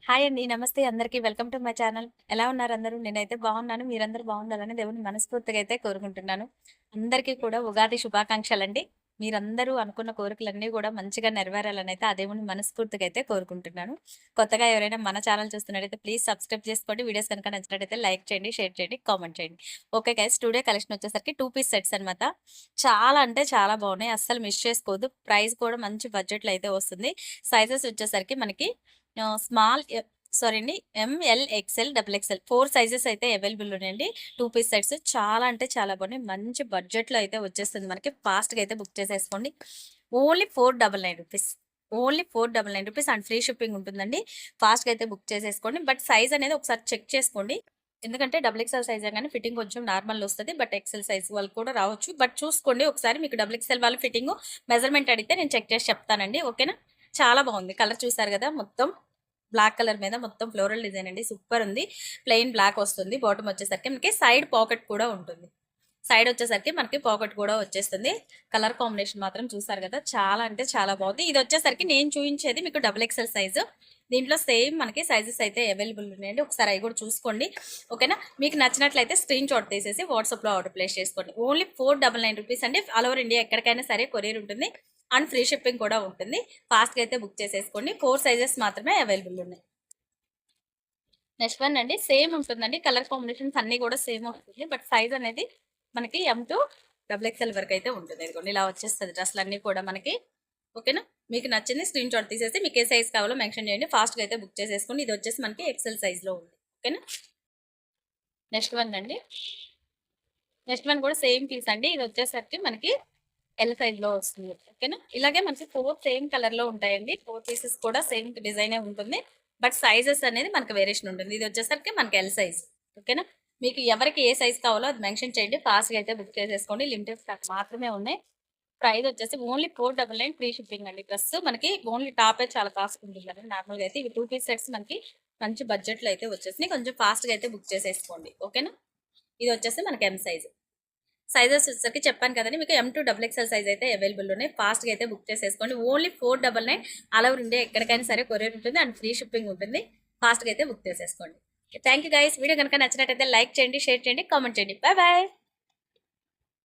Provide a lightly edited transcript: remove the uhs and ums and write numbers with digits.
Hi అండి. నమస్తే అందరికీ. Welcome to my channel. ఎలా ఉన్నారు అందరూ? నేనైతే బాగున్నాను. మీరందరూ బాగుండాలని దేవుడిని మనస్ఫూర్తిగా అయితే కోరుకుంటున్నాను. అందరికీ కూడా ఉగాది శుభాకాంక్షలండి. మీరందరూ అనుకున్న కోరికలన్నీ కూడా మంచిగా నెరవేరాలని అయితే ఆ దేవుడిని మనస్ఫూర్తిగా అయితే కోరుకుంటున్నాను. కొత్తగా ఎవరైనా మన ఛానల్ చూస్తున్నట్టయితే ప్లీజ్ సబ్స్క్రైబ్ చేసుకోండి. వీడియోస్ కనుక నచ్చినట్టయితే లైక్ చేయండి, షేర్ చేయండి, కామెంట్ చేయండి. ఓకే గైస్, టుడే కలెక్షన్ వచ్చేసరికి 2 పీస్ సెట్స్ అనమాట. చాలా అంటే చాలా బాగున్నాయి. అస్సలు మిస్ చేసుకోవద్దు. ప్రైస్ కూడా మంచి బడ్జెట్‌లో అయితే వస్తుంది. సైజెస్ వచ్చేసరికి మనకి స్మాల్ సారీ అండి. ML, XL, double XL 4 sizes అయితే అవైలబుల్ ఉన్నాయండి. 2 పీస్ సెట్స్ చాలా అంటే చాలా బాగున్నాయి. మంచి బడ్జెట్‌లో అయితే వచ్చేస్తుంది మనకి. ఫాస్ట్‌గా అయితే బుక్ చేసేసుకోండి. ఓన్లీ రూ. 499. ఓన్లీ రూ. 499 అండ్ ఫ్రీ షిప్పింగ్ ఉంటుందండి. ఫాస్ట్‌గా అయితే బుక్ చేసేసుకోండి. బట్ సైజ్ అనేది ఒకసారి చెక్ చేసుకోండి. ఎందుకంటే డబుల్ ఎక్స్ఎల్ సైజే గానీ ఫిట్టింగ్ కొంచెం నార్మల్ వస్తది. బట్ ఎక్స్ఎల్ సైజ్ వాళ్ళు కూడా రావచ్చు. బట్ చూసుకోండి ఒకసారి. మీకు డబుల్ ఎక్స్ఎల్ వాళ్ళు ఫిట్టింగ్ మెజర్‌మెంట్ అడిగితే నేను చెక్ చేసి చెప్తానండి. ఓకేనా? చాలా బాగుంది. కలర్ చూసారు కదా! మొత్తం బ్లాక్ కలర్ మీద మొత్తం ఫ్లోరల్ డిజైన్ అండి. సూపర్ ఉంది. ప్లెయిన్ బ్లాక్ వస్తుంది. బాటమ్ వచ్చేసరికి మనకి సైడ్ పాకెట్ కూడా ఉంటుంది. సైడ్ వచ్చేసరికి మనకి పాకెట్ కూడా వచ్చేస్తుంది. కలర్ కాంబినేషన్ మాత్రం చూసారు కదా! చాలా అంటే చాలా బాగుంది. ఇది వచ్చేసరికి నేను చూపించేది మీకు డబుల్ ఎక్స్ఎల్ సైజు. దీంట్లో సేమ్ మనకి సైజెస్ అయితే అవైలబుల్ ఉన్నాయండి. ఒకసారి అవి కూడా చూసుకోండి. ఓకేనా? మీకు నచ్చినట్లయితే స్క్రీన్ షాట్ తీసేసి వాట్సాప్లో ఆర్డర్ ప్లేస్ చేసుకోండి. ఓన్లీ రూ. 499 అండి. ఆల్ ఓవర్ ఇండియా ఎక్కడికైనా సరే కొరియర్ ఉంటుంది. అండ్ ఫ్రీ షిప్పింగ్ కూడా ఉంటుంది. ఫాస్ట్‌గా అయితే బుక్ చేసేసుకోండి. 4 సైజెస్ మాత్రమే అవైలబుల్ ఉన్నాయి. నెక్స్ట్ వన్ అండి. సేమ్ ఉంటుందండి. కలర్ కాంబినేషన్స్ అన్నీ కూడా సేమ్ వస్తుంది. బట్ సైజ్ అనేది మనకి ఎం టు డబుల్ ఎక్స్ఎల్ వరకు అయితే ఉంటుంది. ఇదిగోండి ఇలా వచ్చేస్తుంది డ్రెస్సులన్నీ కూడా మనకి. ఓకేనా? మీకు నచ్చింది స్క్రీన్ షాట్ తీసేసి మీకు ఏ సైజ్ కావాలో మెన్షన్ చేయండి. ఫాస్ట్‌గా అయితే బుక్ చేసేసుకోండి. ఇది వచ్చేసి మనకి ఎక్స్ఎల్ సైజ్‌లో ఉంది. ఓకేనా? నెక్స్ట్ వన్ అండి. నెక్స్ట్ వన్ కూడా సేమ్ పీస్ అండి. ఇది వచ్చేసరికి మనకి ఎల్ సైజ్‌లో వస్తుంది. ఓకేనా? ఇలాగే మనకి 4 సేమ్ కలర్‌లో ఉంటాయండి. 4 పీసెస్ కూడా సేమ్ డిజైనే ఉంటుంది. బట్ సైజెస్ అనేది మనకు వేరియేషన్ ఉంటుంది. ఇది వచ్చేసరికి మనకి ఎల్ సైజ్. ఓకేనా? మీకు ఎవరికి ఏ సైజ్ కావాలో అది మెన్షన్ చేయండి. ఫాస్ట్‌గా అయితే బుక్ చేసేసుకోండి. లిమిటెడ్ స్టాక్ మాత్రమే ఉన్నాయి. ప్రైస్ వచ్చేసి ఓన్లీ 499 ఫ్రీ షిప్పింగ్ అండి. డ్రెస్ మనకి ఓన్లీ టాపే చాలా కాస్ట్ ఉంటుందండి. నార్మల్‌గా అయితే ఇవి 2 పీస్ సెట్స్ మనకి మంచి బడ్జెట్‌లో అయితే వచ్చేసినాయి. కొంచెం ఫాస్ట్‌గా అయితే బుక్ చేసేసుకోండి. ఓకేనా? ఇది వచ్చేసి మనకి ఎం సైజ్. సైజెస్ వచ్చేసరికి చెప్పాను కదండి మీకు M to double XL size అయితే అవైలబుల్ ఉన్నాయి. ఫాస్ట్‌గా అయితే బుక్ చేసేసుకోండి. ఓన్లీ 499 ఆల్ ఓవర్ ఇండియా ఎక్కడికైనా సరే కొరియర్ ఉంటుంది అండ్ ఫ్రీ షిప్పింగ్ ఉంటుంది. ఫాస్ట్‌గా అయితే బుక్ చేసేసుకోండి. Thank you guys. వీడియో కనుక నచ్చినట్టయితే లైక్ చేయండి, షేర్ చేయండి, కామెంట్ చేయండి. Bye bye.